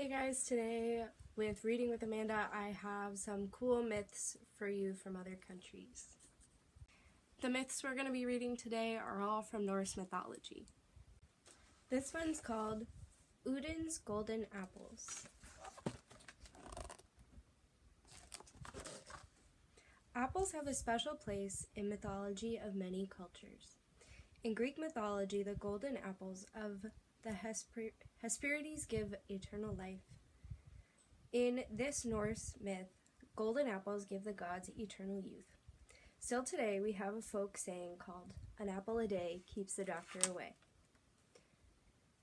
Hey guys, today with Reading with Amanda, I have some cool myths for you from other countries. The myths we're going to be reading today are all from Norse mythology. This one's called Udin's Golden Apples. Apples have a special place in mythology of many cultures. In Greek mythology, the golden apples of the Hesperides give eternal life. In this Norse myth, golden apples give the gods eternal youth. Still today, we have a folk saying called, "An apple a day keeps the doctor away."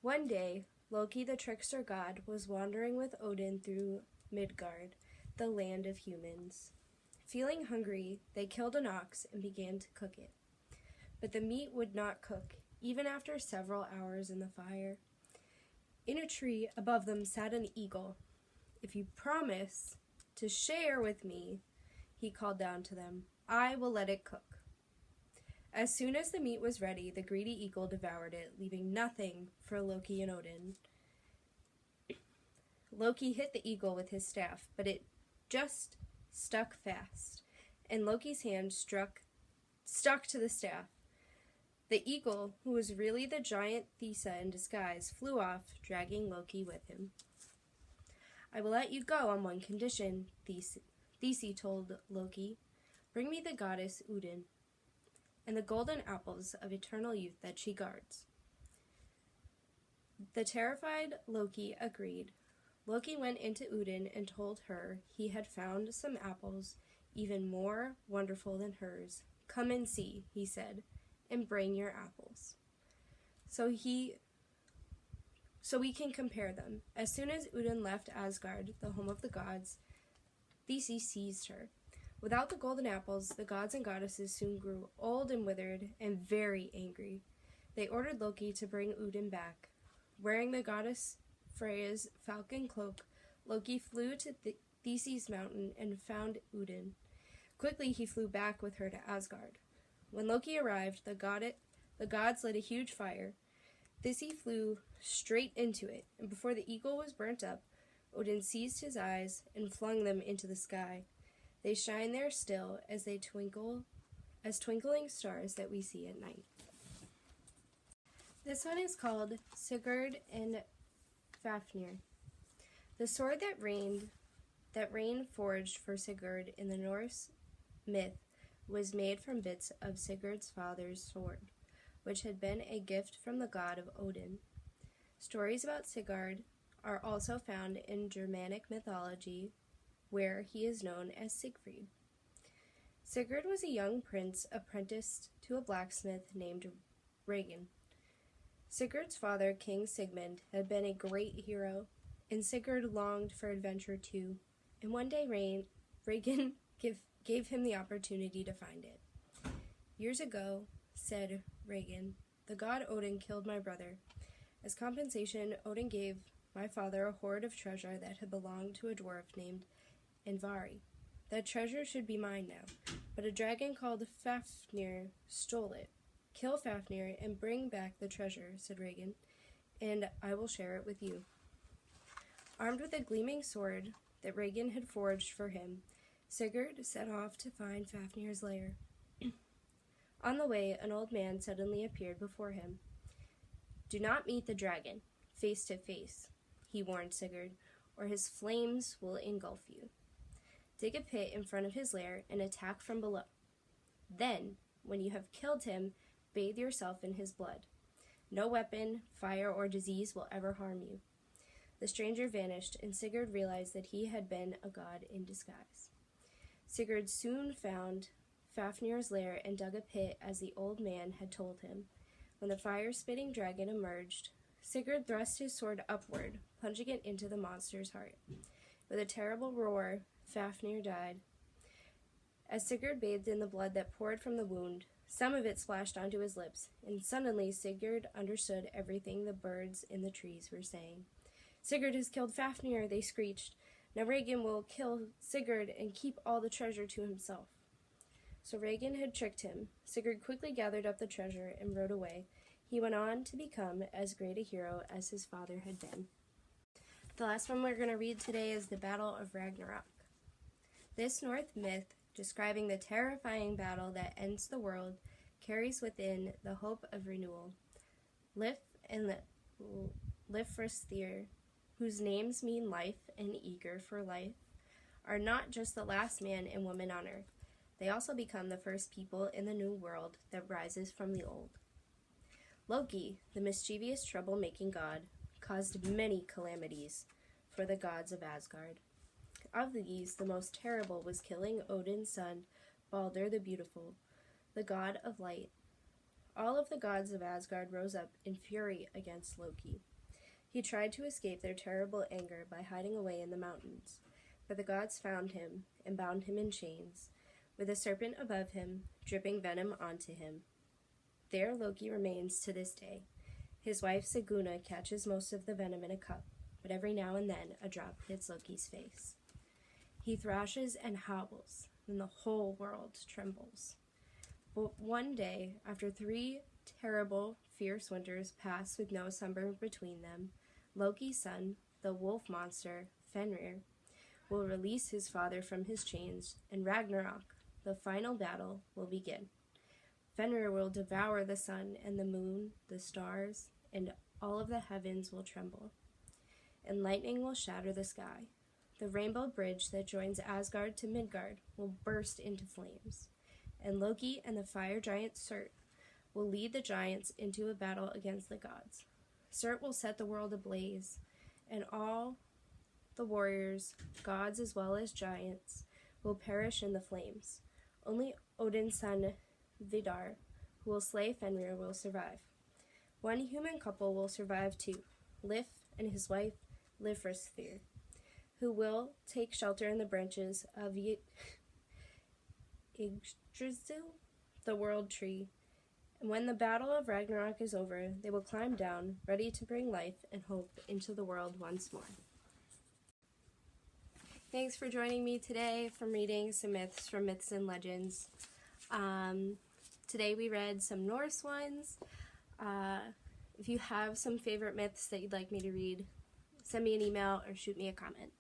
One day, Loki, the trickster god, was wandering with Odin through Midgard, the land of humans. Feeling hungry, they killed an ox and began to cook it. But the meat would not cook, even after several hours in the fire. In a tree above them sat an eagle. "If you promise to share with me," he called down to them, "I will let it cook." As soon as the meat was ready, the greedy eagle devoured it, leaving nothing for Loki and Odin. Loki hit the eagle with his staff, but it just stuck fast, and Loki's hand stuck to the staff. The eagle, who was really the giant Thiassi in disguise, flew off, dragging Loki with him. "I will let you go on one condition," Thiassi told Loki. "Bring me the goddess Idun, and the golden apples of eternal youth that she guards." The terrified Loki agreed. Loki went into Idun and told her he had found some apples even more wonderful than hers. "Come and see," he said, "and bring your apples. So we can compare them." As soon as Idun left Asgard, the home of the gods, Thiassi seized her. Without the golden apples, the gods and goddesses soon grew old and withered and very angry. They ordered Loki to bring Idun back. Wearing the goddess Freya's falcon cloak, Loki flew to Thiassi's mountain and found Idun. Quickly he flew back with her to Asgard. When Loki arrived, the gods lit a huge fire. Thiassi flew straight into it, and before the eagle was burnt up, Odin seized his eyes and flung them into the sky. They shine there still as twinkling stars that we see at night. This one is called Sigurd and Fafnir. The sword that Rain forged for Sigurd in the Norse myth was made from bits of Sigurd's father's sword, which had been a gift from the god of Odin. Stories about Sigurd are also found in Germanic mythology, where he is known as Siegfried. Sigurd was a young prince apprenticed to a blacksmith named Ragnarok. Sigurd's father, King Sigmund, had been a great hero, and Sigurd longed for adventure too, and one day Ragnarok gave him the opportunity to find it. "Years ago," said Ragnarok, "the god Odin killed my brother. As compensation, Odin gave my father a hoard of treasure that had belonged to a dwarf named Andvari. That treasure should be mine now, but a dragon called Fafnir stole it. Kill Fafnir and bring back the treasure," said Ragnarok, "and I will share it with you." Armed with a gleaming sword that Ragnarok had forged for him, Sigurd set off to find Fafnir's lair. On the way, an old man suddenly appeared before him. "Do not meet the dragon face to face," he warned Sigurd, "or his flames will engulf you. Dig a pit in front of his lair and attack from below. Then, when you have killed him, bathe yourself in his blood. No weapon, fire, or disease will ever harm you." The stranger vanished, and Sigurd realized that he had been a god in disguise. Sigurd soon found Fafnir's lair and dug a pit as the old man had told him. When the fire-spitting dragon emerged, Sigurd thrust his sword upward, plunging it into the monster's heart. With a terrible roar, Fafnir died. As Sigurd bathed in the blood that poured from the wound, some of it splashed onto his lips, and suddenly Sigurd understood everything the birds in the trees were saying. "Sigurd has killed Fafnir," they screeched. "Now Ragnarok will kill Sigurd and keep all the treasure to himself." So Ragnarok had tricked him. Sigurd quickly gathered up the treasure and rode away. He went on to become as great a hero as his father had been. The last one we're going to read today is the Battle of Ragnarok. This Norse myth, describing the terrifying battle that ends the world, carries within the hope of renewal. Lif and Lifrasthir, whose names mean life and eager for life, are not just the last man and woman on earth. They also become the first people in the new world that rises from the old. Loki, the mischievous trouble-making god, caused many calamities for the gods of Asgard. Of these, the most terrible was killing Odin's son, Balder the Beautiful, the god of light. All of the gods of Asgard rose up in fury against Loki. He tried to escape their terrible anger by hiding away in the mountains, but the gods found him and bound him in chains, with a serpent above him, dripping venom onto him. There Loki remains to this day. His wife Siguna catches most of the venom in a cup, but every now and then a drop hits Loki's face. He thrashes and howls, and the whole world trembles. But one day, after 3 terrible, fierce winters pass with no summer between them, Loki's son, the wolf monster, Fenrir, will release his father from his chains, and Ragnarok, the final battle, will begin. Fenrir will devour the sun and the moon, the stars, and all of the heavens will tremble, and lightning will shatter the sky. The rainbow bridge that joins Asgard to Midgard will burst into flames, and Loki and the fire giant Surt will lead the giants into a battle against the gods. Surt will set the world ablaze, and all the warriors, gods as well as giants, will perish in the flames. Only Odin's son Vidar, who will slay Fenrir, will survive. One human couple will survive too, Lif and his wife Lifrasthir, who will take shelter in the branches of Yggdrasil, the world tree. And when the battle of Ragnarok is over, they will climb down, ready to bring life and hope into the world once more. Thanks for joining me today from reading some myths from Myths and Legends. Today we read some Norse ones. If you have some favorite myths that you'd like me to read, send me an email or shoot me a comment.